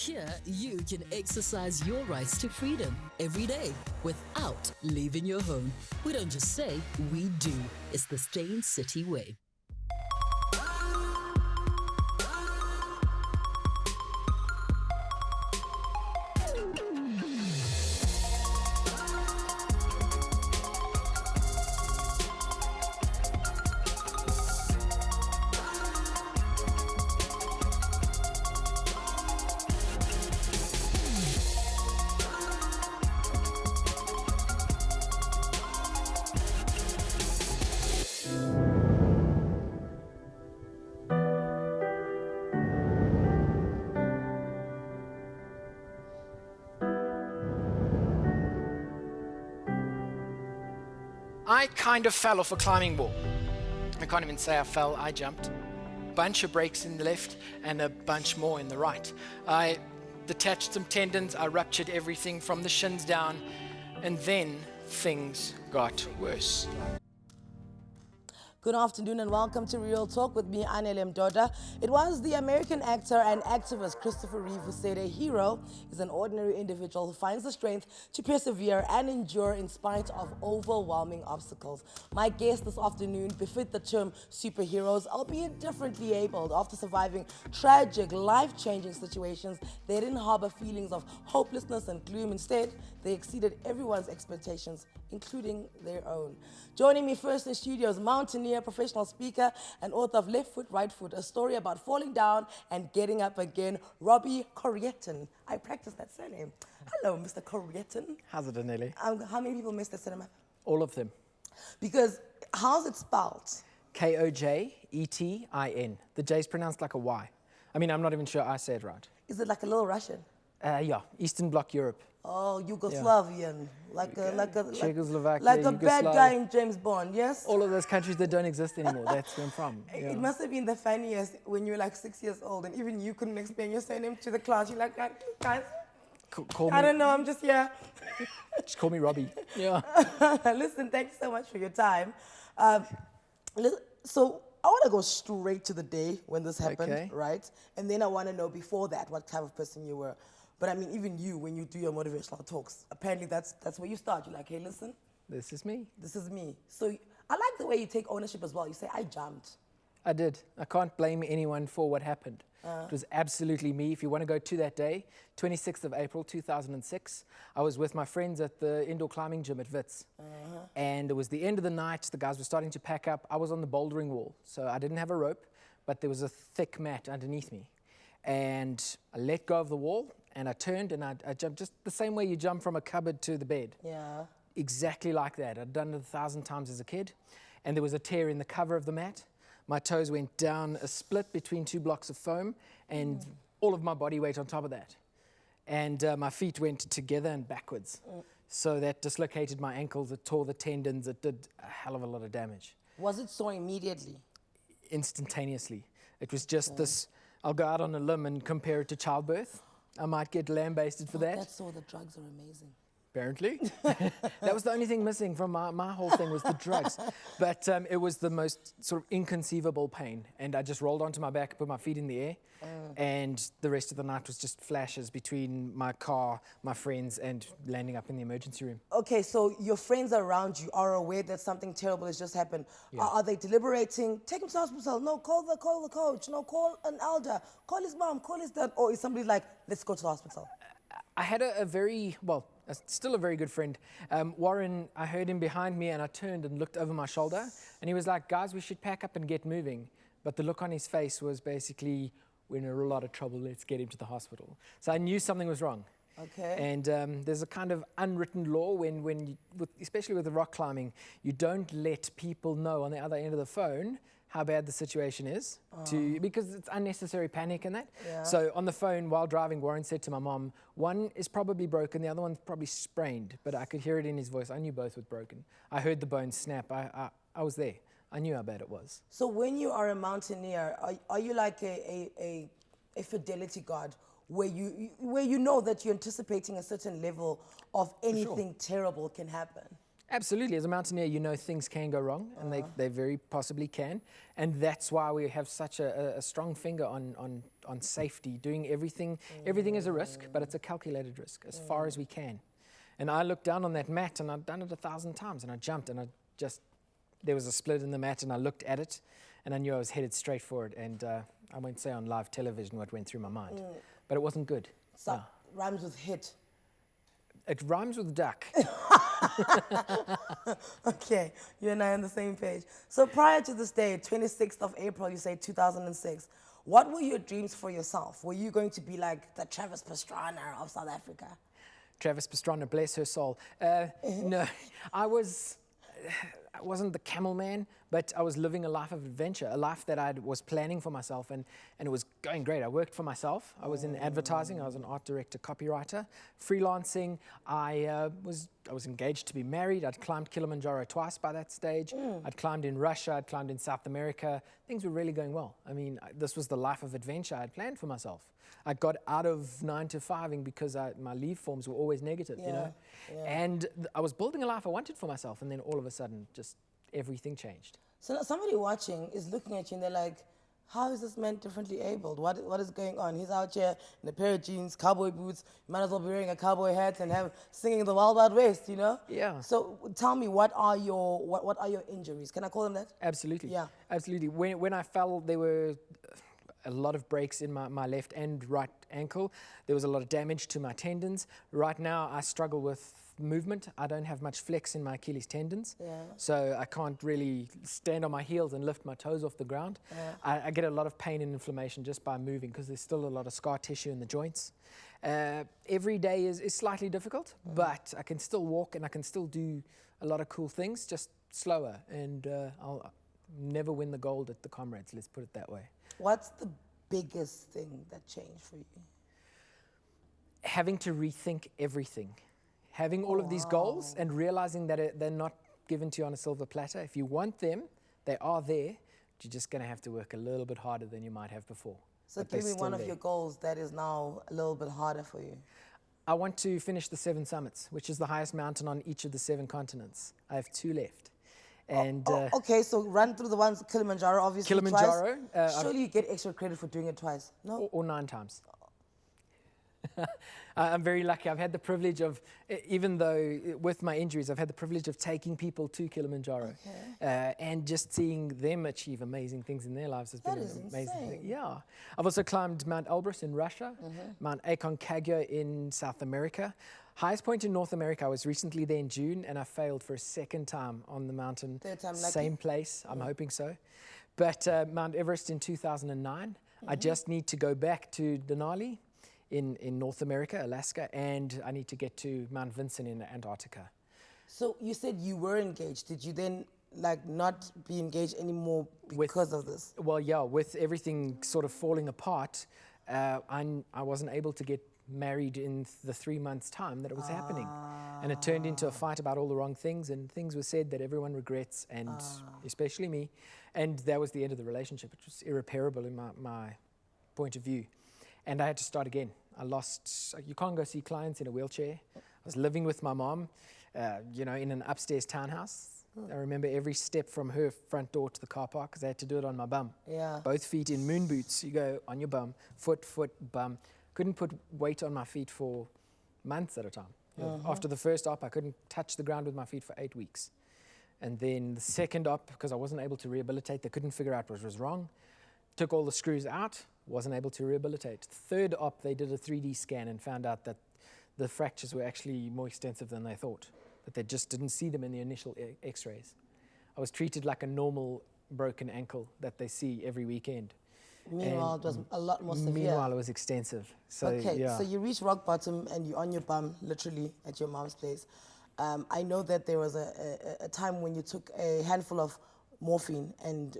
Here, you can exercise your rights to freedom every day without leaving your home. We don't just say, we do. It's the Stain City way. I kind of fell off a climbing wall. I can't even say I fell, I jumped. Bunch of breaks in the left and a bunch more in the right. I detached some tendons, I ruptured everything from the shins down, and then things got worse. Good afternoon and welcome to Real Talk with me, Anele Mdoda. It was the American actor and activist Christopher Reeve who said a hero is an ordinary individual who finds the strength to persevere and endure in spite of overwhelming obstacles. My guests this afternoon befit the term superheroes, albeit differently abled. After surviving tragic, life-changing situations, they didn't harbor feelings of hopelessness and gloom. Instead, they exceeded everyone's expectations, including their own. Joining me first in studio is mountaineer, professional speaker, and author of Left Foot, Right Foot, a story about falling down and getting up again, Robby Kojetin. I practice that surname. Hello, Mr. Kojetin. How's it, Anele? How many people missed the cinema? All of them. Because how's it spelled? Kojetin. The J's pronounced like a Y. I mean, I'm not even sure I say it right. Is it like a little Russian? Yeah, Eastern Bloc Europe. Oh, Yugoslavian, like Czechoslovakia, like a bad guy in James Bond, yes? All of those countries that don't exist anymore, that's where I'm from. Yeah. It must have been the funniest when you were like 6 years old and even you couldn't explain your surname to the class. You're like, guys, Call me, I don't know, I'm just here. just call me Robby. Yeah. Listen, thank you so much for your time. So I want to go straight to the day when this happened, Okay. right? And then I want to know before that what type of person you were. But I mean, even you, when you do your motivational talks, apparently that's where you start. You're like, hey, listen. This is me. This is me. So I like the way you take ownership as well. You say, I jumped. I did. I can't blame anyone for what happened. It was absolutely me. If you want to go to that day, 26th of April, 2006, I was with my friends at the indoor climbing gym at Wits. And it was the end of the night. The guys were starting to pack up. I was on the bouldering wall, so I didn't have a rope, but there was a thick mat underneath me. And I let go of the wall, and I turned and I jumped just the same way you jump from a cupboard to the bed. Yeah. Exactly like that. I'd done it 1,000 times as a kid, and there was a tear in the cover of the mat. My toes went down a split between two blocks of foam, and all of my body weight on top of that. And my feet went together and backwards. So that dislocated my ankles, it tore the tendons, it did a hell of a lot of damage. Was it sore immediately? Instantaneously. It was just this, I'll go out on a limb and compare it to childbirth. I might get lambasted for that. That's so the drugs are amazing. Apparently. That was the only thing missing from my whole thing was the drugs. But it was the most sort of inconceivable pain. And I just rolled onto my back, put my feet in the air. And the rest of the night was just flashes between my car, my friends, and landing up in the emergency room. Okay, so your friends around you are aware that something terrible has just happened. Yeah. Are they deliberating? Take him to hospital. No, call the coach. No, call an elder. Call his mom. Call his dad. Or is somebody like, let's go to the hospital? I had still a very good friend. Warren, I heard him behind me and I turned and looked over my shoulder and he was like, guys, we should pack up and get moving. But the look on his face was basically, we're in a lot of trouble, let's get him to the hospital. So I knew something was wrong. Okay. And there's a kind of unwritten law when you, especially with the rock climbing, you don't let people know on the other end of the phone how bad the situation is, because it's unnecessary panic and that. Yeah. So on the phone while driving, Warren said to my mom, one is probably broken, the other one's probably sprained, but I could hear it in his voice. I knew both were broken. I heard the bones snap. I was there. I knew how bad it was. So when you are a mountaineer, are you like a fidelity guard where you know that you're anticipating a certain level of anything terrible can happen? Absolutely. As a mountaineer, you know things can go wrong, and they very possibly can. And that's why we have such a strong finger on safety, doing everything. Everything is a risk, but it's a calculated risk as far as we can. And I looked down on that mat, and I'd done it 1,000 times, and I jumped, and there was a split in the mat, and I looked at it, and I knew I was headed straight for it. And I won't say on live television what went through my mind, but it wasn't good. So, rhymes with hit. It rhymes with duck. Okay, you and I are on the same page. So prior to this day, 26th of April, you say 2006, what were your dreams for yourself? Were you going to be like the Travis Pastrana of South Africa? Travis Pastrana, bless her soul. No, I wasn't the camel man, but I was living a life of adventure, a life that I was planning for myself, and it was going great. I worked for myself. I was in advertising. I was an art director, copywriter, freelancing. I was engaged to be married. I'd climbed Kilimanjaro twice by that stage. I'd climbed in Russia. I'd climbed in South America. Things were really going well. I mean, this was the life of adventure I had planned for myself. I got out of 9 to 5ing because my leave forms were always negative, you know? And I was building a life I wanted for myself, and then all of a sudden, just everything changed. So now somebody watching is looking at you and they're like, how is this man differently abled? What is going on? He's out here in a pair of jeans, cowboy boots, you might as well be wearing a cowboy hat and singing the Wild Wild West, you know? Yeah. So tell me, what are your injuries? Can I call them that? Absolutely. Yeah. Absolutely. When I fell, there were a lot of breaks in my left and right ankle. There was a lot of damage to my tendons. Right now, I struggle with movement. I don't have much flex in my Achilles tendons, so I can't really stand on my heels and lift my toes off the ground. I get a lot of pain and inflammation just by moving because there's still a lot of scar tissue in the joints. Every day is slightly difficult, but I can still walk and I can still do a lot of cool things, just slower, and I'll never win the gold at the Comrades, let's put it that way. What's the biggest thing that changed for you? Having to rethink everything. Having all of these goals and realizing that they're not given to you on a silver platter. If you want them, they are there. But you're just going to have to work a little bit harder than you might have before. So give me one of your goals that is now a little bit harder for you. I want to finish the 7 summits, which is the highest mountain on each of the 7 continents. I have 2 left. And okay, so run through the ones, Kilimanjaro, obviously. Kilimanjaro. Twice. Surely you get extra credit for doing it twice, no? Or 9 times. I'm very lucky. I've had the privilege of, even though with my injuries, I've had the privilege of taking people to Kilimanjaro, and just seeing them achieve amazing things in their lives has been an amazing thing. Yeah. I've also climbed Mount Elbrus in Russia, Mount Aconcagua in South America. Highest point in North America, I was recently there in June, and I failed for a 2nd time on the mountain. 3rd time lucky? Same place, I'm hoping so. But Mount Everest in 2009. I just need to go back to Denali in North America, Alaska, and I need to get to Mount Vincent in Antarctica. So you said you were engaged. Did you then not be engaged anymore because of this? Well, yeah, with everything sort of falling apart, I wasn't able to get married in the 3 months' time that it was happening. And it turned into a fight about all the wrong things, and things were said that everyone regrets, and especially me. And that was the end of the relationship, which was irreparable in my point of view. And I had to start again. You can't go see clients in a wheelchair. I was living with my mom, in an upstairs townhouse. I remember every step from her front door to the car park because I had to do it on my bum. Yeah. Both feet in moon boots. You go on your bum, foot, bum. Couldn't put weight on my feet for months at a time. After the first op, I couldn't touch the ground with my feet for 8 weeks. And then the second op, because I wasn't able to rehabilitate, they couldn't figure out what was wrong. Took all the screws out, wasn't able to rehabilitate. Third op, they did a 3D scan and found out that the fractures were actually more extensive than they thought, that they just didn't see them in the initial x-rays. I was treated like a normal broken ankle that they see every weekend. Meanwhile, it was a lot more severe. Meanwhile, it was extensive. So, okay, so you reach rock bottom and you're on your bum, literally, at your mom's place. I know that there was a time when you took a handful of morphine and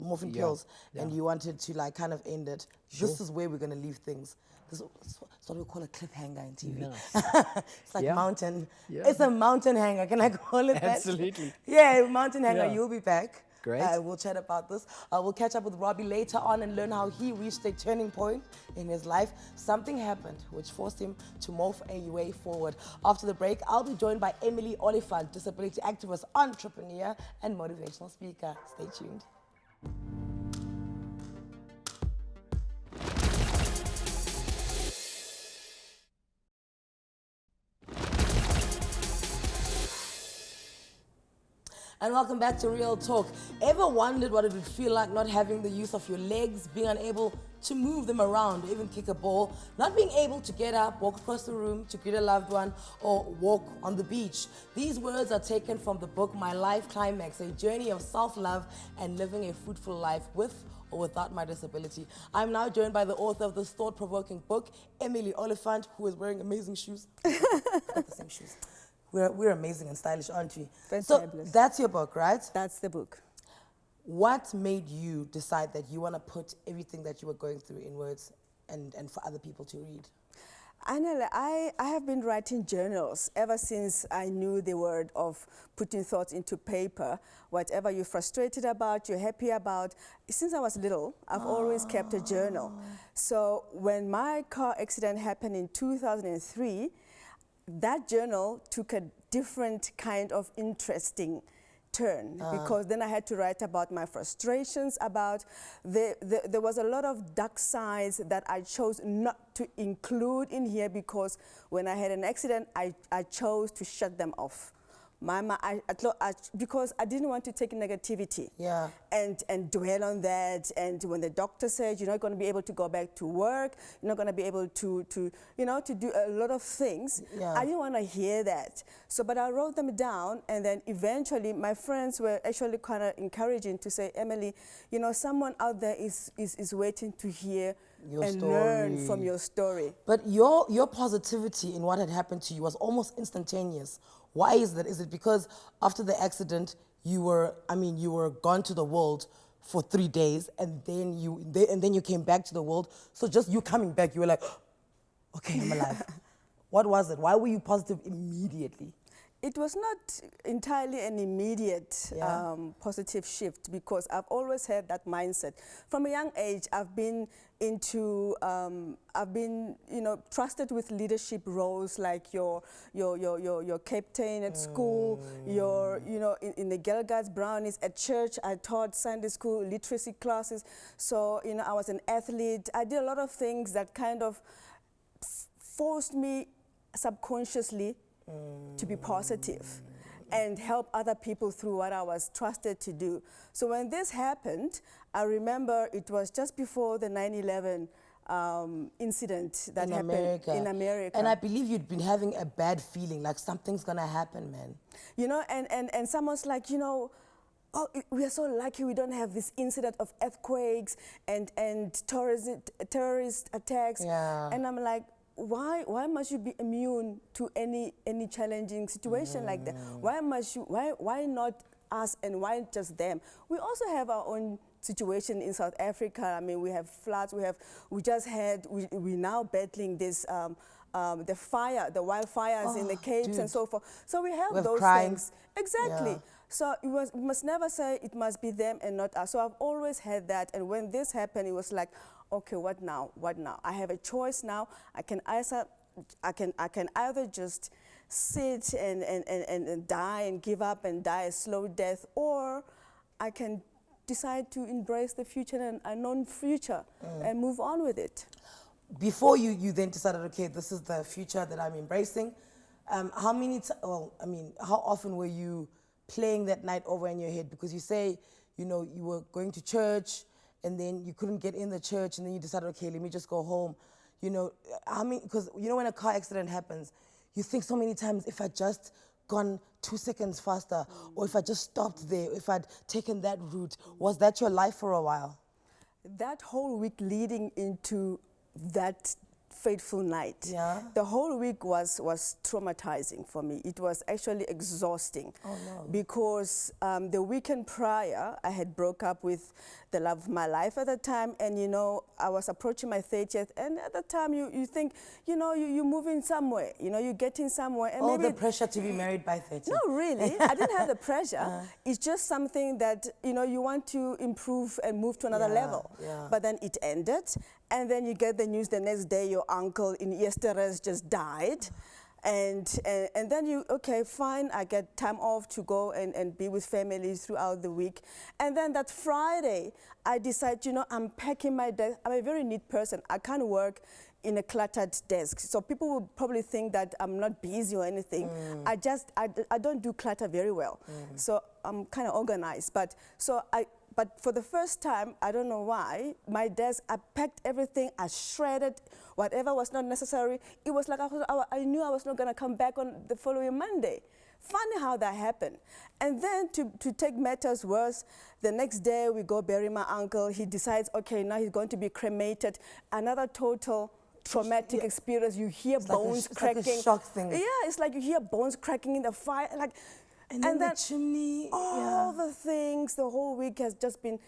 morphine pills, and you wanted to kind of end it. Sure. This is where we're going to leave things. This is what we call a cliffhanger in TV. Nice. It's like mountain. Yeah. It's a mountain hanger. Can I call it that? Absolutely. Yeah, mountain hanger. You'll be back. Great. We'll chat about this. We'll catch up with Robby later on and learn how he reached a turning point in his life. Something happened which forced him to morph a way forward. After the break, I'll be joined by Emilie Olifant, disability activist, entrepreneur, and motivational speaker. Stay tuned. And welcome back to Real Talk. Ever wondered what it would feel like not having the use of your legs, being unable to move them around, or even kick a ball, not being able to get up, walk across the room to greet a loved one, or walk on the beach? These words are taken from the book My Life Climax, a journey of self-love and living a fruitful life with or without my disability. I'm now joined by the author of this thought-provoking book, Emilie Olifant, who is wearing amazing shoes. Got the same shoes. We're amazing and stylish, aren't we? So that's your book, right? That's the book. What made you decide that you want to put everything that you were going through in words and for other people to read? Anele, I have been writing journals ever since I knew the word of putting thoughts into paper. Whatever you're frustrated about, you're happy about. Since I was little, I've always kept a journal. So when my car accident happened in 2003, that journal took a different kind of interesting turn because then I had to write about my frustrations, about there was a lot of dark sides that I chose not to include in here because when I had an accident, I chose to shut them off. Because I didn't want to take negativity and dwell on that. And when the doctor said you're not going to be able to go back to work, you're not going to be able to do a lot of things, I didn't want to hear that. So, but I wrote them down, and then eventually my friends were actually kind of encouraging to say, Emilie, someone out there is waiting to hear and learn from your story. But your positivity in what had happened to you was almost instantaneous. Why is that? Is it because after the accident you were gone to the world for 3 days, and then you came back to the world? So just you coming back, you were like, okay, I'm alive. What was it? Why were you positive immediately? It was not entirely an immediate positive shift because I've always had that mindset. From a young age, I've been trusted with leadership roles like your captain at school, in the Girl Guides, Brownies, at church. I taught Sunday school literacy classes. So, I was an athlete. I did a lot of things that kind of forced me subconsciously to be positive and help other people through what I was trusted to do. So when this happened, I remember it was just before the 9/11 incident that happened in America. And I believe you'd been having a bad feeling, like something's gonna happen, man. And someone's like, oh, we are so lucky we don't have this incident of earthquakes and terrorist attacks. And I'm like, why must you be immune to any challenging situation like that? Why not us and why just them? We also have our own situation in South Africa. I mean, we have floods. We're now battling this the wildfires in the Capes and so forth. So we have those things. Exactly. So we must never say it must be them and not us. So I've always had that. And when this happened, it was like, okay, what now? What now? I have a choice now. I can either just sit and die and give up and die a slow death, or I can decide to embrace the future and unknown future and move on with it. Before you then decided, okay, this is the future that I'm embracing, how often were you playing that night over in your head? Because you say, you were going to church and then you couldn't get in the church and then you decided, okay, let me just go home. Because when a car accident happens, you think so many times, if I just gone 2 seconds faster, or if I just stopped there, if I'd taken that route. Was that your life for a while? That whole week leading into that fateful night. Yeah. The whole week was traumatizing for me. It was actually exhausting. Oh, no. Because the weekend prior, I had broke up with the love of my life at the time, and you know, I was approaching my 30th, and at the time you think, you know, you're moving somewhere, you know, you're getting somewhere. And all maybe the pressure to be married by 30. No, really. I didn't have the pressure. It's just something that, you know, you want to improve and move to another level. Yeah. But then it ended, and then you get the news the next day your uncle in Easter's just died. And then you, okay, fine, I get time off to go and be with family throughout the week. And then that Friday, I decide, you know, I'm packing my desk. I'm a very neat person. I can't work in a cluttered desk. So people would probably think that I'm not busy or anything. I don't do clutter very well. So I'm kind of organized. But for the first time, I don't know why, my desk, I packed everything, I shredded whatever was not necessary. It was like I knew I was not going to come back on the following Monday. Funny how that happened. And then to take matters worse, the next day we go bury my uncle. He decides, okay, now he's going to be cremated. Another total traumatic experience. You hear bones cracking. Like a shock thing. Yeah, it's like you hear bones cracking in the fire. Like, and then the chimney. All the things, the whole week has just been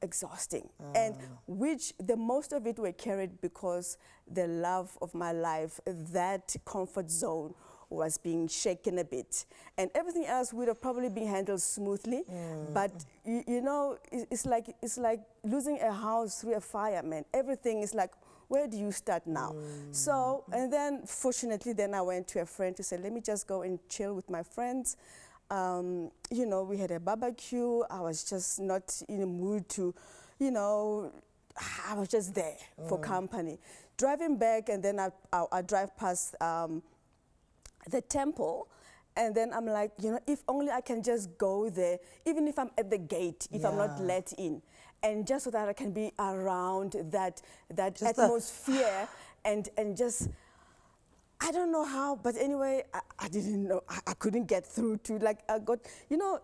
exhausting. And which the most of it were carried because the love of my life, that comfort zone was being shaken a bit. And everything else would have probably been handled smoothly. But you know, it's like losing a house through a fire, man. Everything is like, where do you start now? So, and then fortunately, then I went to a friend to say, let me just go and chill with my friends. You know, we had a barbecue. I was just not in a mood to, you know, I was just there for company. Driving back, and then I drive past the temple, and then I'm like, you know, if only I can just go there, even if I'm at the gate, if I'm not let in, and just so that I can be around that atmosphere and just, I don't know how, but anyway, I didn't know, I couldn't get through to, like, I got, you know,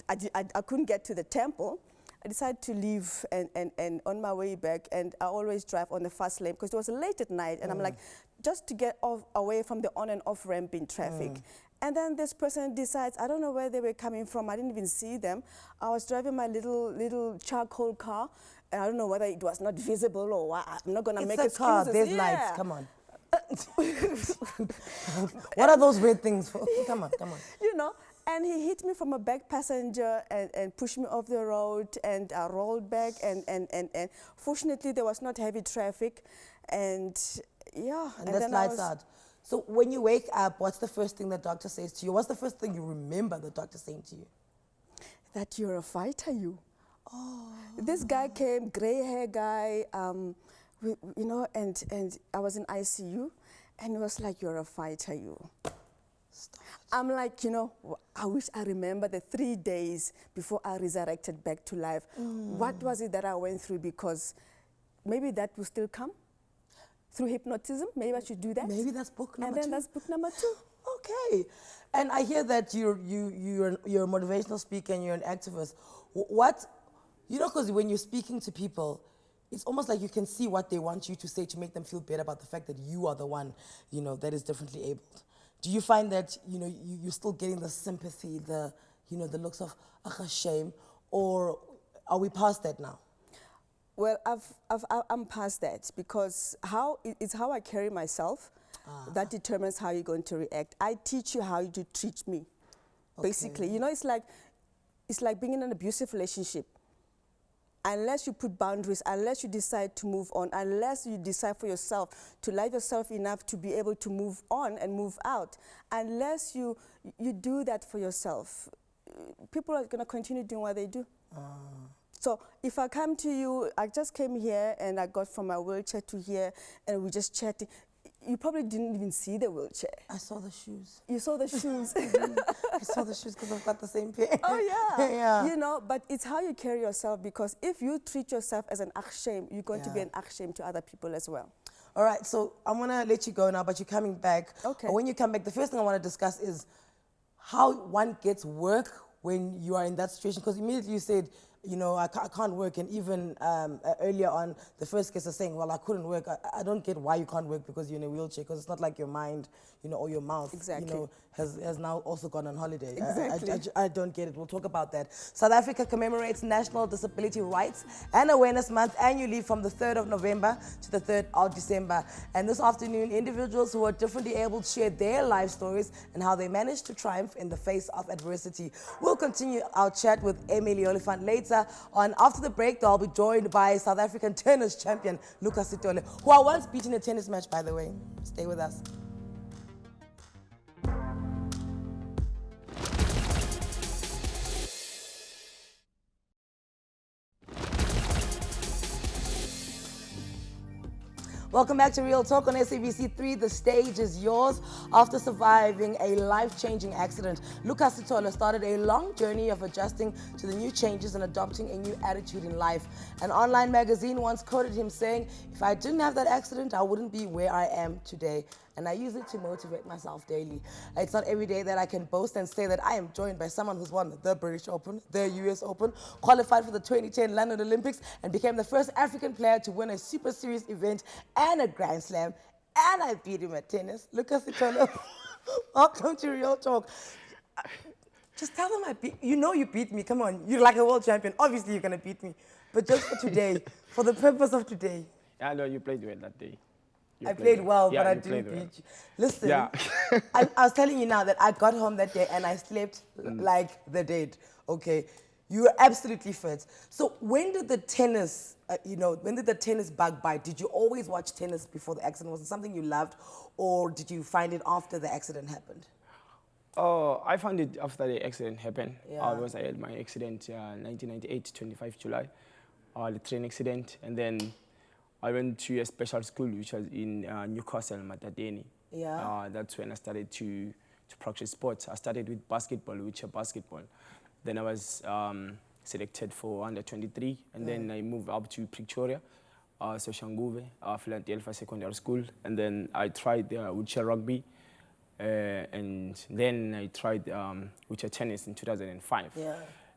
I couldn't get to the temple. I decided to leave, and on my way back, and I always drive on the fast lane because it was late at night, and I'm like, just to get away from the on and off ramp in traffic. And then this person decides, I don't know where they were coming from, I didn't even see them. I was driving my little charcoal car, and I don't know whether it was not visible or what. I'm not gonna make excuses. It's a car, there's lights, come on. What are those weird things for? Come on. You know, and he hit me from a back passenger and pushed me off the road, and I rolled back, and fortunately there was not heavy traffic, and yeah. And that's lights out. So when you wake up, what's the first thing the doctor says to you? What's the first thing you remember the doctor saying to you? That you're a fighter, you. Oh. This guy came, gray hair guy, you know, and I was in ICU, and he was like, you're a fighter, you. Stop. I'm like, you know, I wish I remember the 3 days before I resurrected back to life. What was it that I went through? Because maybe that will still come through hypnotism. Maybe I should do that. Maybe that's book number 2. And then that's book number 2. Okay. And I hear that you're a motivational speaker and you're an activist. What, you know, because when you're speaking to people, it's almost like you can see what they want you to say to make them feel better about the fact that you are the one, you know, that is differently abled. Do you find that, you know, you're still getting the sympathy, the, you know, the looks of shame, or are we past that now? Well, I'm past that, because it's how I carry myself that determines how you're going to react. I teach you how you treat me, basically. You know, it's like being in an abusive relationship. Unless you put boundaries, unless you decide to move on, unless you decide for yourself to love yourself enough to be able to move on and move out, unless you do that for yourself, people are going to continue doing what they do. So if I come to you, I just came here and I got from my wheelchair to here and we just chatting. You probably didn't even see the wheelchair. I saw the shoes. You saw the shoes. I saw the shoes because I've got the same pair. Oh yeah. Yeah. You know, but it's how you carry yourself, because if you treat yourself as an shame, you're going to be an shame to other people as well. All right, so I'm gonna let you go now, but you're coming back. Okay. But when you come back, the first thing I want to discuss is how one gets work when you are in that situation. Because immediately you said, you know, I can't work. And even earlier on, the first case was saying, well, I couldn't work. I don't get why you can't work because you're in a wheelchair, because it's not like your mind, you know, or your mouth, Exactly. you know, has now also gone on holiday. Exactly. I don't get it. We'll talk about that. South Africa commemorates National Disability Rights and Awareness Month annually from the 3rd of November to the 3rd of December. And this afternoon, individuals who are differently able share their life stories and how they managed to triumph in the face of adversity. We'll continue our chat with Emilie Olifant later on. After the break, I'll be joined by South African tennis champion Sithole, who I once beat in a tennis match, by the way. Stay with us. Welcome back to Real Talk on SABC 3. The stage is yours. After surviving a life-changing accident, Sithole started a long journey of adjusting to the new changes and adopting a new attitude in life. An online magazine once quoted him saying, "If I didn't have that accident, I wouldn't be where I am today." And I use it to motivate myself daily. It's not every day that I can boast and say that I am joined by someone who's won the British Open, the US Open, qualified for the 2010 London Olympics, and became the first African player to win a Super Series event and a Grand Slam. And I beat him at tennis. Sithole, welcome to Real Talk. Just tell them you know you beat me. Come on, you're like a world champion. Obviously you're gonna beat me. But just for today, for the purpose of today. I know you played well that day. I played well, yeah, but I didn't beat you. Listen, yeah. I was telling you now that I got home that day and I slept like the dead, okay? You were absolutely fit. So when did the tennis, when did the tennis bug bite? Did you always watch tennis before the accident? Was it something you loved, or did you find it after the accident happened? Oh, I found it after the accident happened. Yeah. Because I had my accident 1998, 25 July, the train accident, and then I went to a special school which was in Newcastle, Matateni. Yeah. That's when I started to practice sports. I started with basketball, wheelchair basketball. Then I was selected for under 23, and then I moved up to Pretoria, Soshanguve, Philadelphia Secondary School, and then I tried wheelchair rugby, and then I tried wheelchair tennis in 2005. Yeah.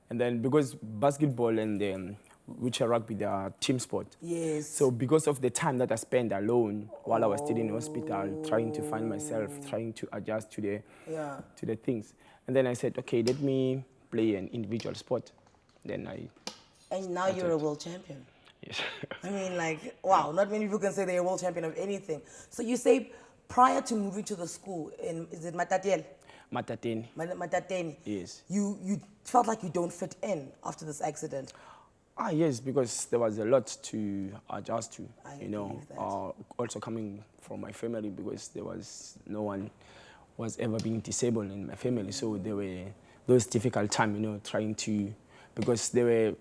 And then because basketball and wheelchair rugby, they are team sport. Yes. So because of the time that I spent alone while I was still in hospital, trying to find myself, trying to adjust to the things. And then I said, okay, let me play an individual sport. Then And now you're a world champion. Yes. I mean, like, wow, not many people can say they're a world champion of anything. So you say prior to moving to the school, is it Matatele? Matateni. Matateni. Yes. You felt like you don't fit in after this accident. Yes, because there was a lot to adjust to, I believe that. Also coming from my family, because there was no one was ever being disabled in my family. So there were those difficult times, trying to, because they were,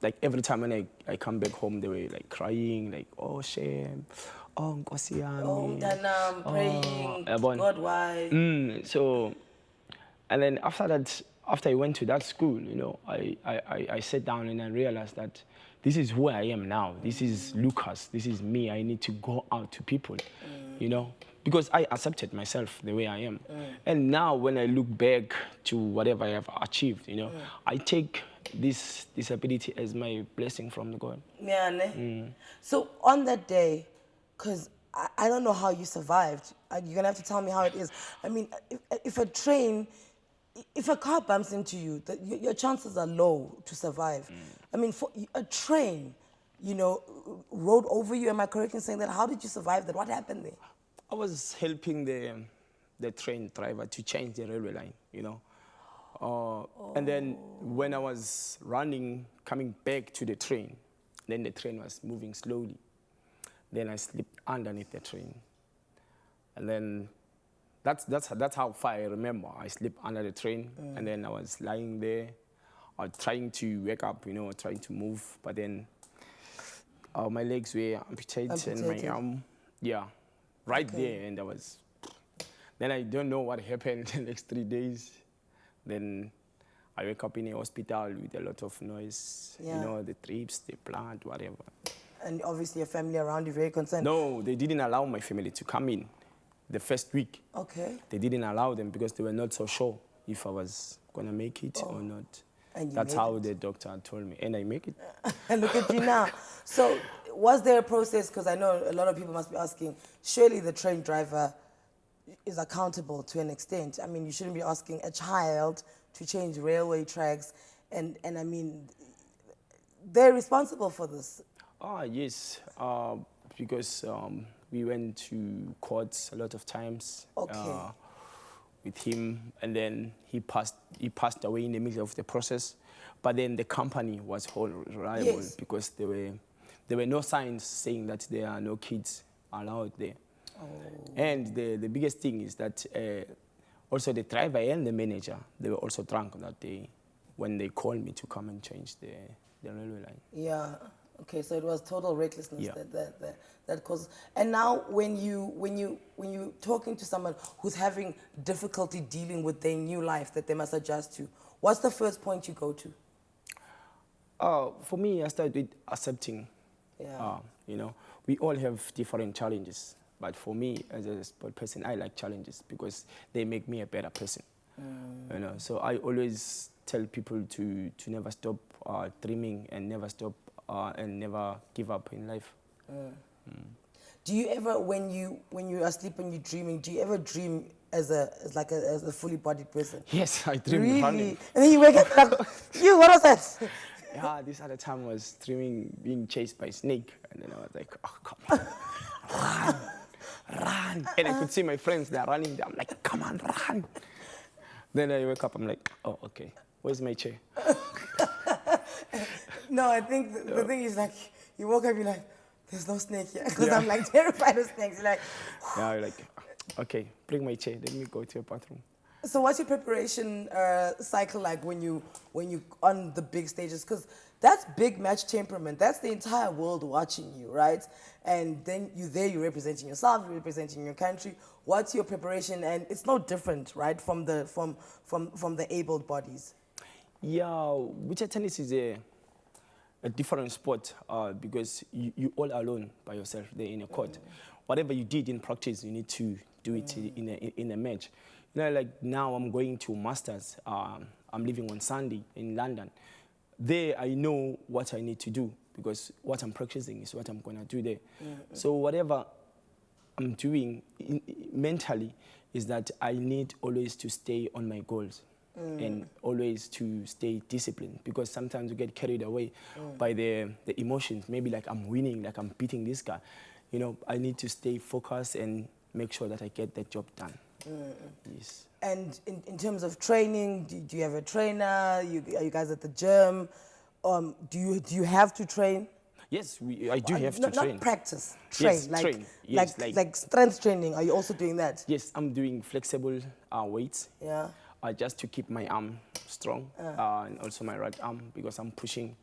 like every time when I come back home, they were like crying, like, oh, shame, oh, Nkosi yami. Oh, Danam, praying, God, why? So, and then after that, after I went to that school, I sat down and I realized that this is who I am now. This is Lucas. This is me. I need to go out to people, because I accepted myself the way I am. And now when I look back to whatever I have achieved, I take this disability as my blessing from God. Yeah, So on that day, because I don't know how you survived. You're going to have to tell me how it is. I mean, if a car bumps into you, your chances are low to survive. I mean, for a train, rode over you. Am I correct in saying that? How did you survive that? What happened there? I was helping the train driver to change the railway line, And then when I was running, coming back to the train, then the train was moving slowly. Then I slipped underneath the train. And then that's how far I remember. I slipped under the train, and then I was lying there, trying to wake up, trying to move, but then my legs were amputated and my arm, right there, and then I don't know what happened the next 3 days. Then I wake up in a hospital with a lot of noise, the trips, the blood, whatever. And obviously your family around you very concerned. No, they didn't allow my family to come in. The first week, okay, they didn't allow them because they were not so sure if I was going to make it or not. And that's how the doctor told me, and I make it. And look at you now. So was there a process, because I know a lot of people must be asking, surely the train driver is accountable to an extent. I mean, you shouldn't be asking a child to change railway tracks, and I mean, they're responsible for this. Yes, because we went to courts a lot of times. Okay. With him, and then he passed away in the middle of the process. But then the company was horrible, Yes. because there were no signs saying that there are no kids allowed there. Oh. And the biggest thing is that also the driver and the manager, they were also drunk that day when they called me to come and change the railway line. Yeah. Okay, so it was total recklessness Yeah. that caused. And now, when you talking to someone who's having difficulty dealing with their new life that they must adjust to, what's the first point you go to? For me, I started with accepting. Yeah. You know, we all have different challenges, but for me, as a sport person, I like challenges because they make me a better person. You know, so I always tell people to never stop dreaming and never stop. And never give up in life. Do you ever, when you are asleep and you're dreaming, do you ever dream as a fully bodied person? Yes, I dream Really? running. And then you wake up like, what was that? Yeah, this other time I was dreaming being chased by a snake, and then I was like, oh, come on, run. And I could see my friends, they're running. I'm like, come on, run. Then I wake up, I'm like, oh, okay, where's my chair? No, I think the thing is, like, you woke up, you're like, there's no snake here. Because I'm like terrified of snakes. You're like, yeah, you're like, okay, bring my chair, let me go to your bathroom. so what's your preparation cycle like when you on the big stages? Because that's big match temperament. That's the entire world watching you, right? And then you're representing yourself, you're representing your country. What's your preparation? And it's no different, right, from the abled bodies. Yeah, wheelchair tennis is a different sport because you all alone by yourself there in a court. Whatever you did in practice, you need to do it in a match. You know, like now I'm going to Masters. I'm leaving on Sunday in London. There I know what I need to do because what I'm practicing is what I'm going to do there. So whatever I'm doing mentally is that I need always to stay on my goals. And always to stay disciplined because sometimes you get carried away by the emotions. Maybe like I'm winning, like I'm beating this guy. You know, I need to stay focused and make sure that I get that job done. Yes. And in terms of training, do you have a trainer? Are you guys at the gym? Do you have to train? Yes, I do have to train. Not practice, train. Yes, train. Yes, like strength training. Are you also doing that? Yes, I'm doing flexible weights. Yeah. Just to keep my arm strong and also my right arm because I'm pushing,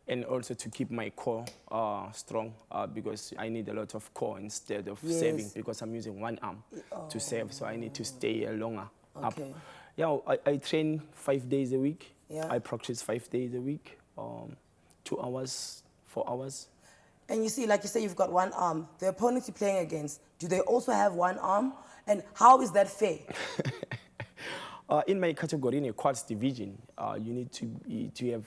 and also to keep my core strong because I need a lot of core instead of saving because I'm using one arm to save, so I need to stay longer up. Yeah, I train 5 days a week. Yeah. I practice 5 days a week, 2 hours, 4 hours. And you see, like you say, you've got one arm. The opponents you're playing against, do they also have one arm? And how is that fair? In my category, in a quads division, you need to have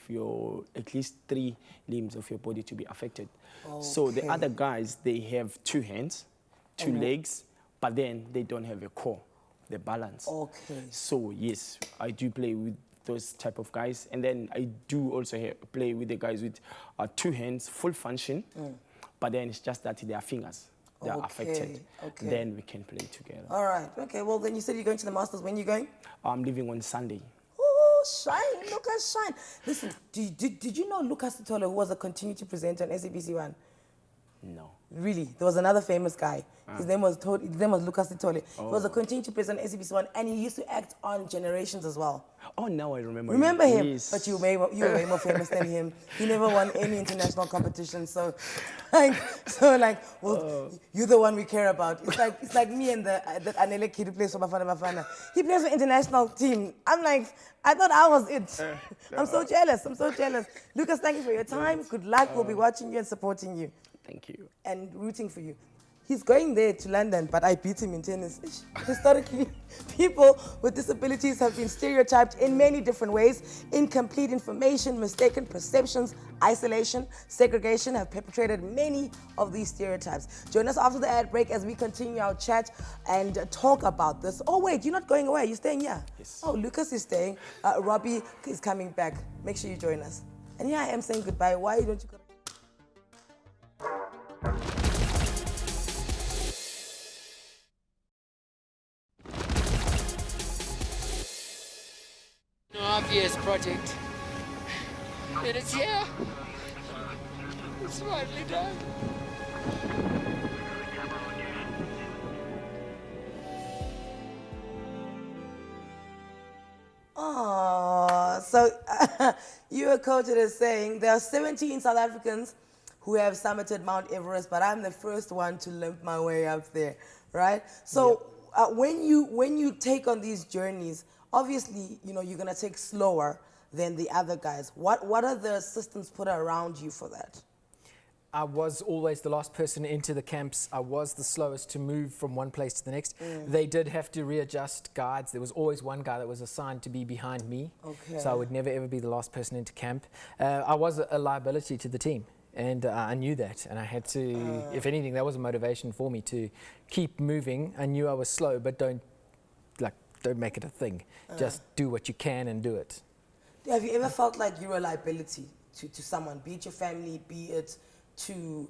at least 3 limbs of your body to be affected. Okay. So the other guys, they have 2 hands, 2 legs, but then they don't have a core, the balance. Okay. So yes, I do play with those type of guys, and then I do also play with the guys with 2 hands, full function, but then it's just that their fingers. They are affected. Okay. Then we can play together. All right. Okay. Well, then you said you're going to the Masters. When are you going? I'm leaving on Sunday. Oh, shine! Lucas, shine! Listen, did you know Lucas Sithole, who was a continuity presenter on SABC 1? No. Really? There was another famous guy. His name was Lucas Sithole. Oh. He was a continuity presenter on SABC 1, and he used to act on Generations as well. Oh, now I remember. Remember him? Yes. But you were way more famous than him. He never won any international competition. So, you're the one we care about. It's like me and that Anele kid who plays for Bafana. He plays for international team. I'm like, I thought I was it. I'm so jealous. Lucas, thank you for your time. Good luck. We'll be watching you and supporting you. Thank you. And rooting for you. He's going there to London, but I beat him in tennis. Historically, people with disabilities have been stereotyped in many different ways. Incomplete information, mistaken perceptions, isolation, segregation have perpetrated many of these stereotypes. Join us after the ad break as we continue our chat and talk about this. Oh wait, you're not going away, you're staying here? Yes. Oh, Lucas is staying. Robby is coming back. Make sure you join us. And here I am saying goodbye. Why don't you go? No obvious project. And it's here. It's finally done. Oh, so you were quoted as saying there are 17 South Africans who have summited Mount Everest, but I'm the first one to limp my way up there, right? So when you take on these journeys, obviously, you know, you're gonna take slower than the other guys. What are the systems put around you for that? I was always the last person into the camps. I was the slowest to move from one place to the next. They did have to readjust guides. There was always one guy that was assigned to be behind me. Okay. So I would never ever be the last person into camp. I was a liability to the team, and I knew that. And I had to, if anything, that was a motivation for me to keep moving. I knew I was slow, but don't make it a thing. Just do what you can and do it. Have you ever felt like you're a liability to someone, be it your family, be it to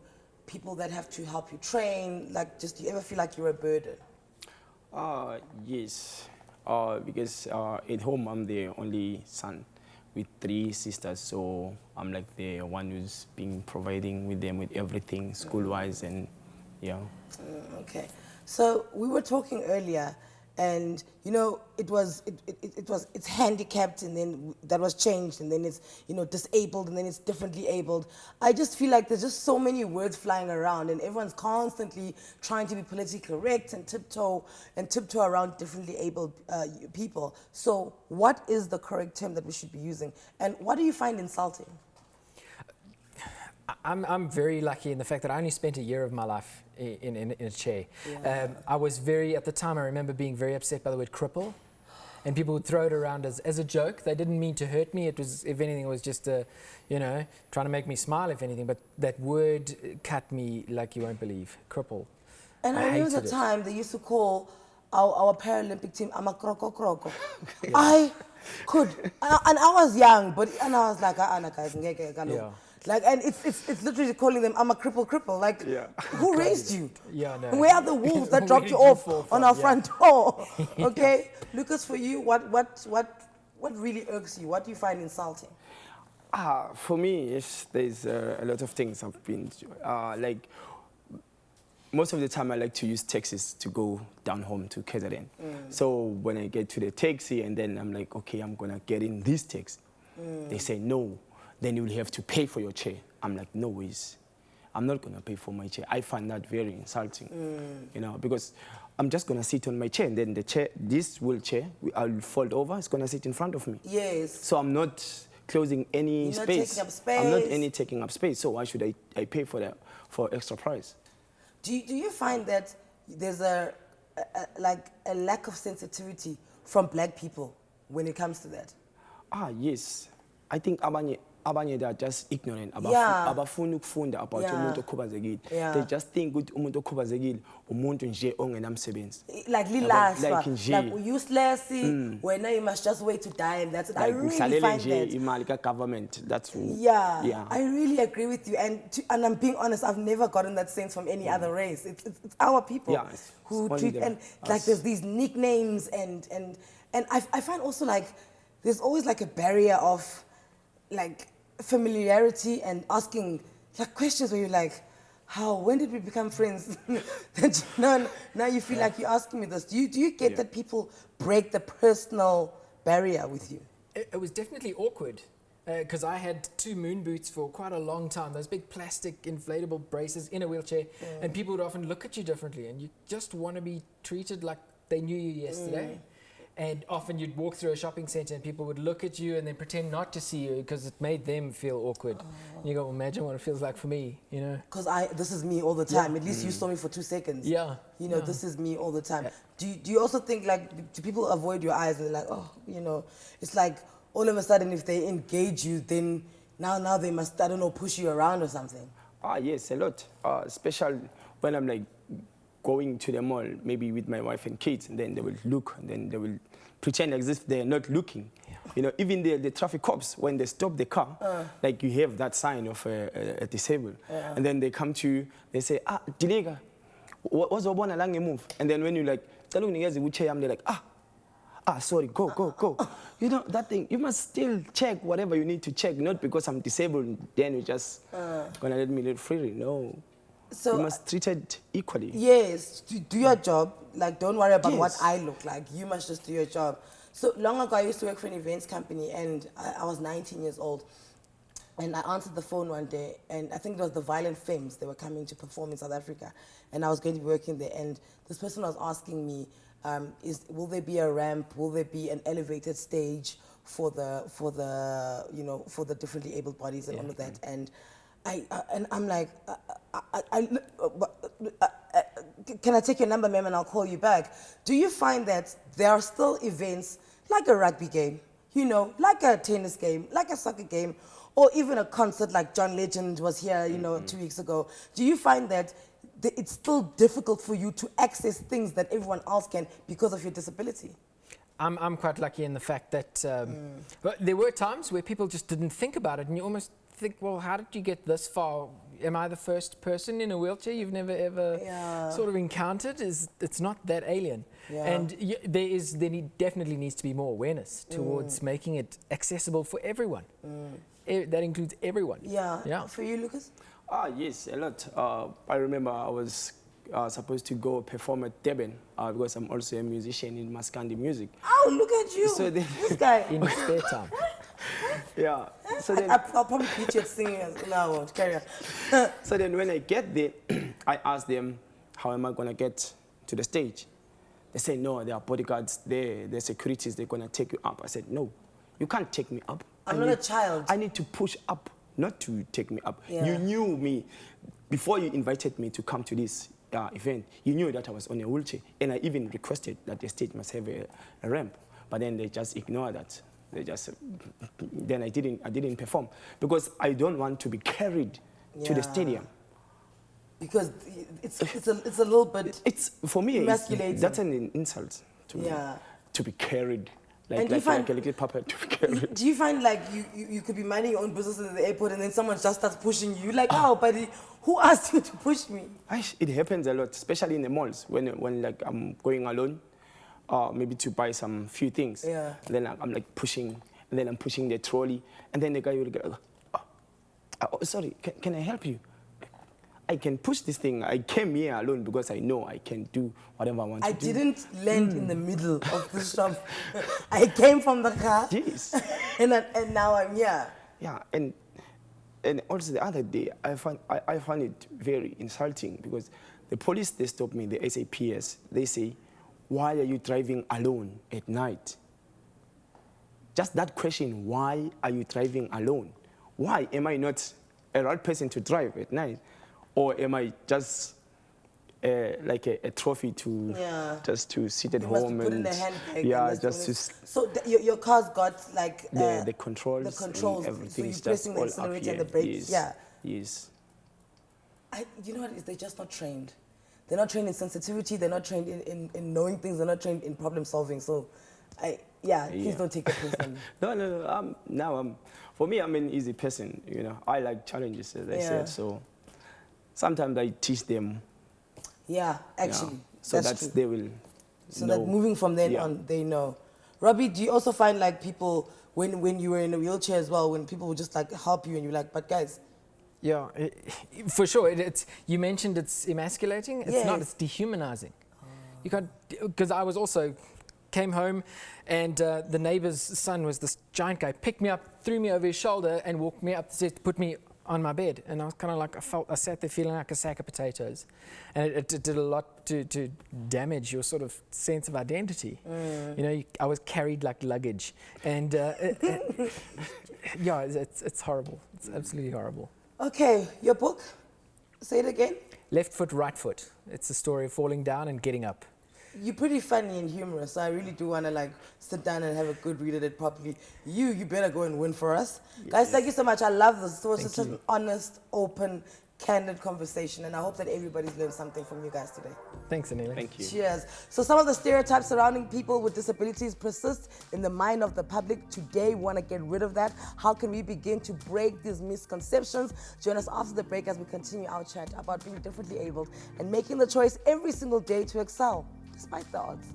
people that have to help you train? Like, just do you ever feel like you're a burden? Yes, because at home I'm the only son with 3 sisters, so I'm like the one who's been providing with them with everything school-wise, and yeah. Okay, so we were talking earlier, and you know it's handicapped, and then that was changed, and then it's, you know, disabled, and then it's differently abled. I just feel like there's just so many words flying around, and everyone's constantly trying to be politically correct and tiptoe around differently abled people. So what is the correct term that we should be using, and what do you find insulting? I'm very lucky in the fact that I only spent a year of my life in a chair. Yeah. I was at the time I remember being very upset by the word cripple, and people would throw it around as a joke. They didn't mean to hurt me. It was, if anything, it was just trying to make me smile, if anything. But that word cut me like you won't believe, cripple. And I remember the time they used to call our Paralympic team Amakroko Kroko. Yeah. I could, and I was young, and I was like, yeah. Like, and it's literally calling them, I'm a cripple. Like, who raised you? Yeah, no. Where are the wolves that dropped you off on our front door? Okay, Lucas, for you, what really irks you? What do you find insulting? For me, there's a lot of things I've been like. Most of the time, I like to use taxis to go down home to Kojetin. So when I get to the taxi, and then I'm like, okay, I'm gonna get in this taxi. They say no. Then you will have to pay for your chair. I'm like, no ways. I'm not going to pay for my chair. I find that very insulting, you know, because I'm just going to sit on my chair, and then the chair, this wheelchair, I'll fold over, it's going to sit in front of me. Yes. So I'm not closing any space. Not taking up space. I'm not taking up space, so why should I pay for that, for extra price? Do you find that there's a lack of sensitivity from black people when it comes to that? Yes. I think abanye they are just ignorant abafuna ukufunda about umuntu okhubazekile. They just think ukuthi umuntu okhubazekile umuntu nje ongenamsebenzi, like useless, when you must just wait to die, and that's it. I really find that imali ka government, that's I really agree with you, and I'm being honest, I've never gotten that sense from any other race. It's our people who treat, and like there's these nicknames, and I find also like there's always like a barrier of like familiarity and asking like questions where you're like, when did we become friends? now you feel like you're asking me this. Do you get that people break the personal barrier with you? It was definitely awkward because I had 2 moon boots for quite a long time, those big plastic inflatable braces in a wheelchair, and people would often look at you differently, and you just want to be treated like they knew you yesterday. And often you'd walk through a shopping centre and people would look at you and then pretend not to see you because it made them feel awkward. And you go, imagine what it feels like for me, you know? Because this is me all the time. At least you saw me for 2 seconds. Yeah. You know, this is me all the time. Do you also think, like, do people avoid your eyes and they're like, oh, you know, it's like all of a sudden if they engage you, then now they must, I don't know, push you around or something? Yes, a lot. Especially when I'm like going to the mall, maybe with my wife and kids, and then they will look, and then they will pretend as if they're not looking. You know, even the traffic cops, when they stop the car, like you have that sign of a disabled, and then they come to you, they say, Dilega, what's the one along move? And then when you like, they're like, sorry, go. You know, that thing, you must still check whatever you need to check, not because I'm disabled, then you're just gonna let me live freely. No. So you must treat it equally. Yes, do your job. Like, don't worry about what Yes. I look like. You must just do your job. So long ago, I used to work for an events company, and I was 19 years old. And I answered the phone one day, and I think it was the Violent Femmes. They were coming to perform in South Africa, and I was going to be working there. And this person was asking me, will there be a ramp? Will there be an elevated stage for the differently able bodies and all of that? And I'm like, can I take your number, ma'am, and I'll call you back? Do you find that there are still events like a rugby game, you know, like a tennis game, like a soccer game, or even a concert like John Legend was here, you know, 2 weeks ago? Do you find that it's still difficult for you to access things that everyone else can because of your disability? I'm quite lucky in the fact that there were times where people just didn't think about it, and you almost think, well, how did you get this far? Am I the first person in a wheelchair you've never ever sort of encountered? It's not that alien. And there definitely needs to be more awareness towards making it accessible for everyone. That includes everyone. Yeah. For you, Lucas? Yes, a lot. I remember I was supposed to go perform at Durban because I'm also a musician in Maskandi music. Oh, look at you, So this guy. In spare time. Yeah. So then, I'll probably teach you singing. No, I won't. Carry on. so then when I get there, I ask them, how am I going to get to the stage? They say, no, there are bodyguards there, there are securities, they're going to take you up. I said, no, you can't take me up. I'm not a child. I need to push up, not to take me up. You knew me. Before you invited me to come to this event, you knew that I was on a wheelchair, and I even requested that the stage must have a ramp, but then they just ignored that. They just, then I didn't perform because I don't want to be carried to the stadium. Because it's a little bit. It's for me. Emasculating. That's an insult to me. To be carried. Like a little puppet to be carried. Do you find like you could be minding your own business in the airport and then someone just starts pushing you? Like, oh, buddy, who asked you to push me? It happens a lot, especially in the malls when like I'm going alone, maybe to buy some few things. And then I'm like pushing, and then I'm pushing the trolley, and then the guy will go, oh, sorry, can I help you? I can push this thing. I came here alone because I know I can do whatever I want to do. I didn't land in the middle of the shop. I came from the car. Yes. and now I'm here. Yeah, and also the other day, I found it very insulting because the police, they stopped me, the SAPS, they say, why are you driving alone at night? Just that question, why are you driving alone? Why am I not a right person to drive at night? Or am I just like a trophy to just to sit at home must be put and in a handbag just to so your car's got like the controls, and everything. So you're pressing the accelerator and the brakes. Yes. You know what? They're just not trained. They're not trained in sensitivity. They're not trained in knowing things. They're not trained in problem solving. So, please don't take it personally. No. For me, I'm an easy person. You know, I like challenges, as I said. So. Sometimes I teach them. Yeah, actually. So that's true. They will So know. that moving from then on, they know. Robby, do you also find like people, when you were in a wheelchair as well, when people would just like help you and you're like, but guys. Yeah, for sure. You mentioned it's emasculating. It's not, it's dehumanizing. You can't, because I was also, came home and the neighbor's son was this giant guy, picked me up, threw me over his shoulder and walked me up the stairs, put me on my bed, and I was kind of like, I sat there feeling like a sack of potatoes, and it did a lot to damage your sort of sense of identity. You know, I was carried like luggage, and yeah, it's horrible. It's absolutely horrible. Okay, your book, say it again. Left foot, right foot. It's a story of falling down and getting up. You're pretty funny and humorous, so I really do want to like sit down and have a good read at it properly. You better go and win for us. Yes. Guys, thank you so much. I love this. It was just an honest, open, candid conversation, and I hope that everybody's learned something from you guys today. Thanks, Anele. Thank you. Cheers. So some of the stereotypes surrounding people with disabilities persist in the mind of the public. Today, we want to get rid of that. How can we begin to break these misconceptions? Join us after the break as we continue our chat about being differently abled and making the choice every single day to excel, despite the odds.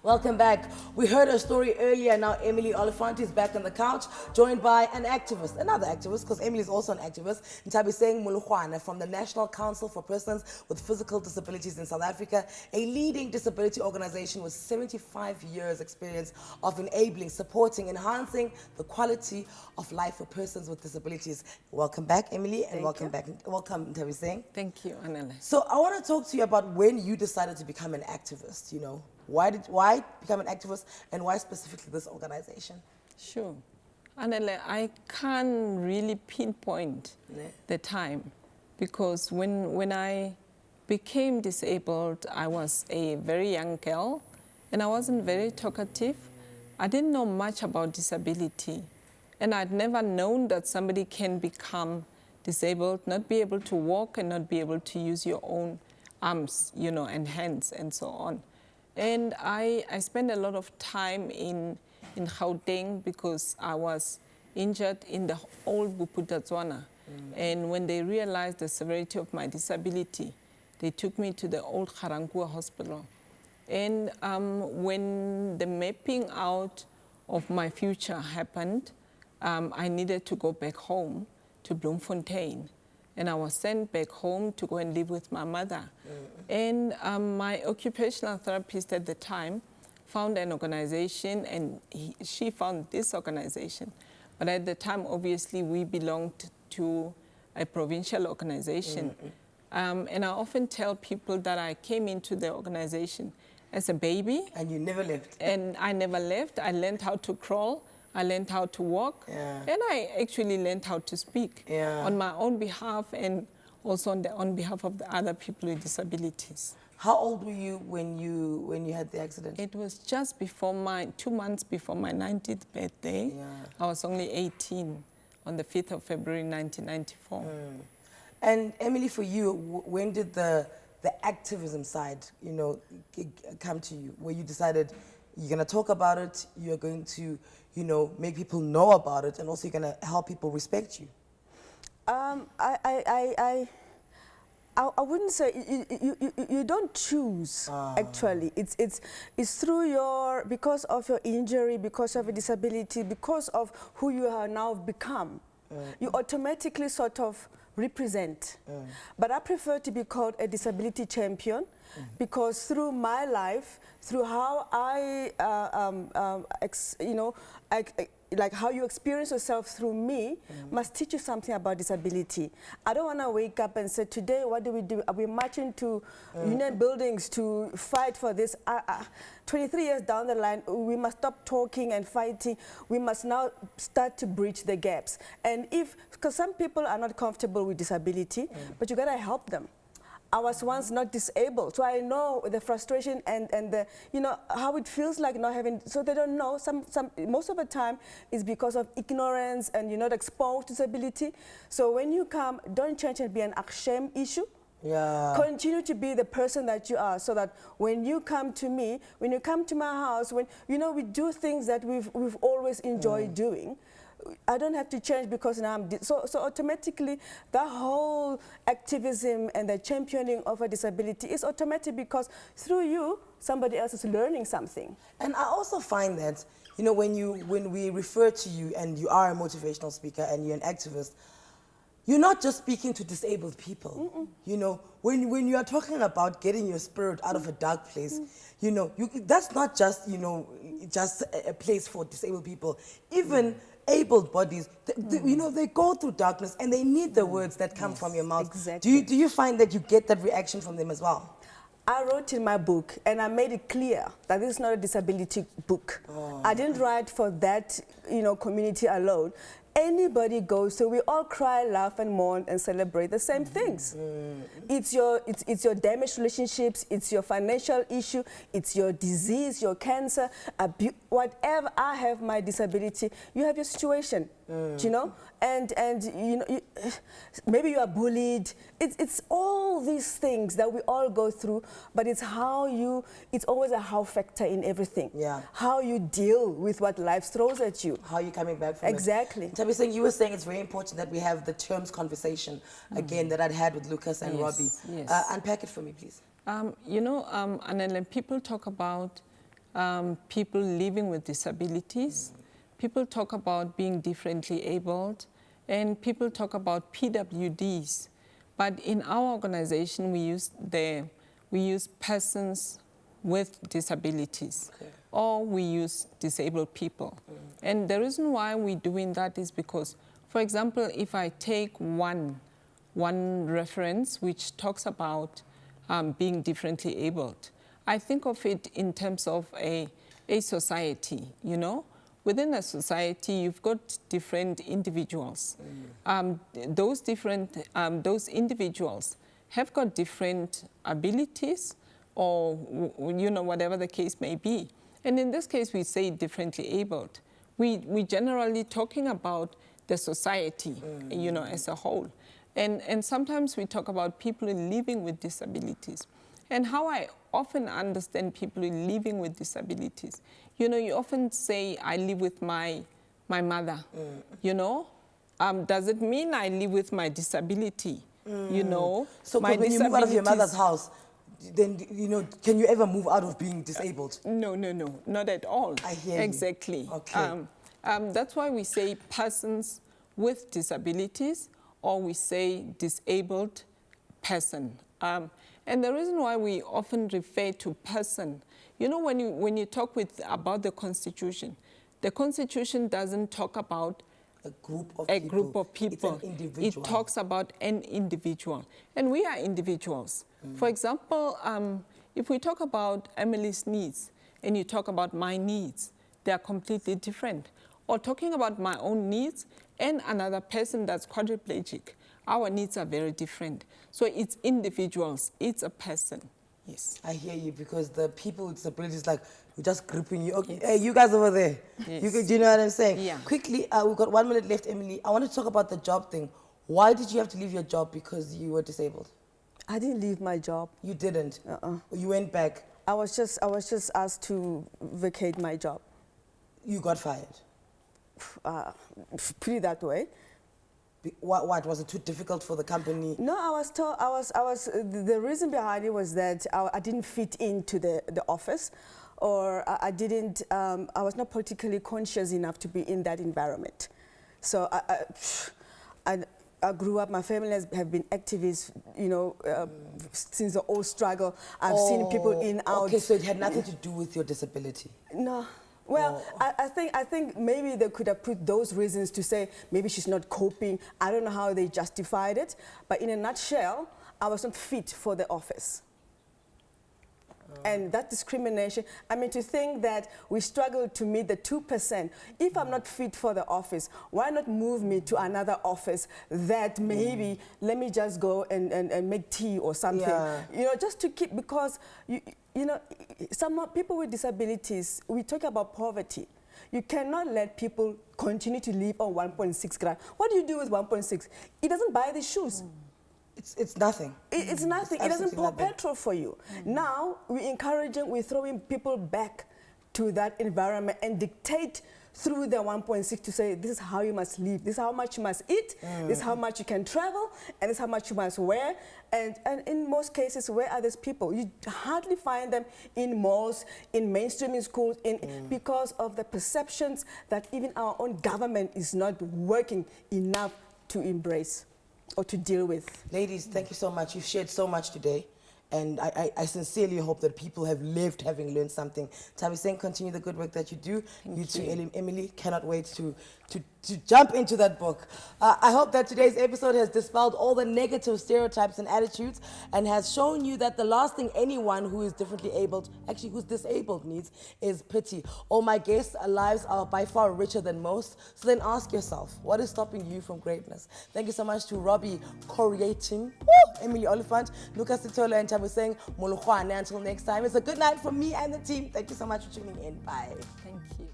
Welcome back. We heard her story earlier. Now Emilie Olifant is back on the couch, joined by an activist, another activist, because Emilie is also an activist, Nthabiseng Molongoana from the National Council for Persons with Physical Disabilities in South Africa, a leading disability organization with 75 years experience of enabling, supporting, enhancing the quality of life for persons with disabilities. Welcome back, Emilie, and welcome Nthabiseng. Thank you, Anele. So I want to talk to you about when you decided to become an activist, you know. Why become an activist, and why specifically this organization? Sure. Anele, I can't really pinpoint the time, because when I became disabled, I was a very young girl, and I wasn't very talkative. I didn't know much about disability, and I'd never known that somebody can become disabled, not be able to walk and not be able to use your own arms, you know, and hands and so on. And I spent a lot of time in Gauteng because I was injured in the old Buputatswana. And when they realized the severity of my disability, they took me to the old Garankuwa hospital. And when the mapping out of my future happened, I needed to go back home to Bloemfontein. And I was sent back home to go and live with my mother. And my occupational therapist at the time found an organization, and she found this organization. But at the time, obviously, we belonged to a provincial organization. And I often tell people that I came into the organization as a baby. And you never left. And I never left. I learned how to crawl. I learned how to walk, and I actually learned how to speak on my own behalf and also on behalf of the other people with disabilities. How old were you when you had the accident? It was just before 2 months before my 90th birthday. I was only 18 on the 5th of February 1994. And Emilie, for you, when did the activism side, you know, come to you, where you decided you're going to talk about it, you're going to, you know, make people know about it, and also you're going to help people respect you? I wouldn't say you don't choose. Actually, it's through because of your injury, because of a disability, because of who you have now become. You automatically sort of represent. But I prefer to be called a disability champion, because through my life, through how I, like how you experience yourself through me, must teach you something about disability. I don't want to wake up and say, today, what do we do? Are we marching to union buildings to fight for this? 23 years down the line, we must stop talking and fighting. We must now start to bridge the gaps. And because some people are not comfortable with disability, but you got to help them. I was once not disabled, so I know the frustration and the, you know, how it feels like not having, so they don't know. Most of the time is because of ignorance and you're not exposed to disability. So when you come, don't change and be an shame issue. Continue to be the person that you are, so that when you come to me, when you come to my house, when, you know, we do things that we've always enjoyed doing. I don't have to change because now I'm so automatically that whole activism and the championing of a disability is automatic, because through you somebody else is learning something. And I also find that, you know, when we refer to you and you are a motivational speaker and you're an activist, you're not just speaking to disabled people. You know, when you are talking about getting your spirit out of a dark place, you know, that's not just, you know, just a place for disabled people. Even able bodies, you know, they go through darkness and they need the words that come from your mouth. Exactly. Do you find that you get that reaction from them as well? I wrote in my book, and I made it clear that this is not a disability book. I didn't write for that, you know, community alone. Anybody goes, so we all cry, laugh, and mourn, and celebrate the same things. It's your damaged relationships, it's your financial issue, it's your disease, your cancer, whatever. I have my disability, you have your situation, you know, and you know, maybe you are bullied. It's all these things that we all go through, but it's always a how factor in everything. Yeah. How you deal with what life throws at you. How you're coming back from Exactly. it. Nthabiseng, you were saying it's very important that we have the terms conversation again that I'd had with Lucas and Robby. Yes. Unpack it for me, please. You know, Anele, people talk about people living with disabilities. People talk about being differently abled, and people talk about PWDs. But in our organization, we use persons with disabilities, or we use disabled people. And the reason why we're doing that is because, for example, if I take one reference which talks about being differently abled, I think of it in terms of a society, you know? Within a society, you've got different individuals. Those individuals have got different abilities, or, you know, whatever the case may be. And in this case, we say differently abled. We generally talking about the society, you know, as a whole. And sometimes we talk about people living with disabilities. And how I often understand people living with disabilities, you know, you often say, I live with my mother, you know? Does it mean I live with my disability, you know? So when you move out of your mother's house, then, you know, can you ever move out of being disabled? No, not at all. I hear you. Exactly. Okay. That's why we say persons with disabilities, or we say disabled person. And the reason why we often refer to person, you know, when you talk about the Constitution, the Constitution doesn't talk about a group of people. It's an individual. It talks about an individual. And we are individuals. For example, if we talk about Emilie's needs and you talk about my needs, they are completely different. Or talking about my own needs and another person that's quadriplegic, our needs are very different. So it's individuals, it's a person. Yes. I hear you, because the people with disabilities, like, we're just gripping you. Okay, yes. Hey, you guys over there. Yes. Do you know what I'm saying? Yeah. Quickly, we've got 1 minute left, Emilie. I want to talk about the job thing. Why did you have to leave your job because you were disabled? I didn't leave my job. You didn't? You went back? I was just asked to vacate my job. You got fired? Put it that way. What was it too difficult for the company? No, I was told, the reason behind it was that I didn't fit into the office, or I was not politically conscious enough to be in that environment. So I grew up, my family have been activists, you know, since the old struggle. I've seen people in, out. Okay, so it had nothing to do with your disability? No. Well, I think maybe they could have put those reasons to say maybe she's not coping. I don't know how they justified it. But in a nutshell, I was not fit for the office. And that discrimination, I mean, to think that we struggle to meet the 2%. If I'm not fit for the office, why not move me to another office that maybe, let me just go and make tea or something. Yeah. You know, just to keep, because, you know, some people with disabilities, we talk about poverty. You cannot let people continue to live on 1.6 grand. What do you do with 1.6? It doesn't buy the shoes. It's nothing. It's nothing. It doesn't pour petrol for you. Now, we're throwing people back to that environment and dictate through the 1.6 to say, this is how you must live, this is how much you must eat, this is how much you can travel, and this is how much you must wear. And in most cases, where are these people? You hardly find them in malls, in mainstream schools, because of the perceptions that even our own government is not working enough to embrace. or to deal with. Ladies, thank you so much. You've shared so much today. And I sincerely hope that people have lived having learned something. Nthabiseng, continue the good work that you do. You too, Emilie, cannot wait to jump into that book. I hope that today's episode has dispelled all the negative stereotypes and attitudes and has shown you that the last thing anyone who is differently abled, actually who's disabled, needs is pity. All my guests' lives are by far richer than most. So then ask yourself, what is stopping you from greatness? Thank you so much to Robby, Kojetin, Emilie, Olifant, Lucas, Sithole, and Nthabiseng, Molongoana. Until next time, it's a good night from me and the team. Thank you so much for tuning in. Bye. Thank you.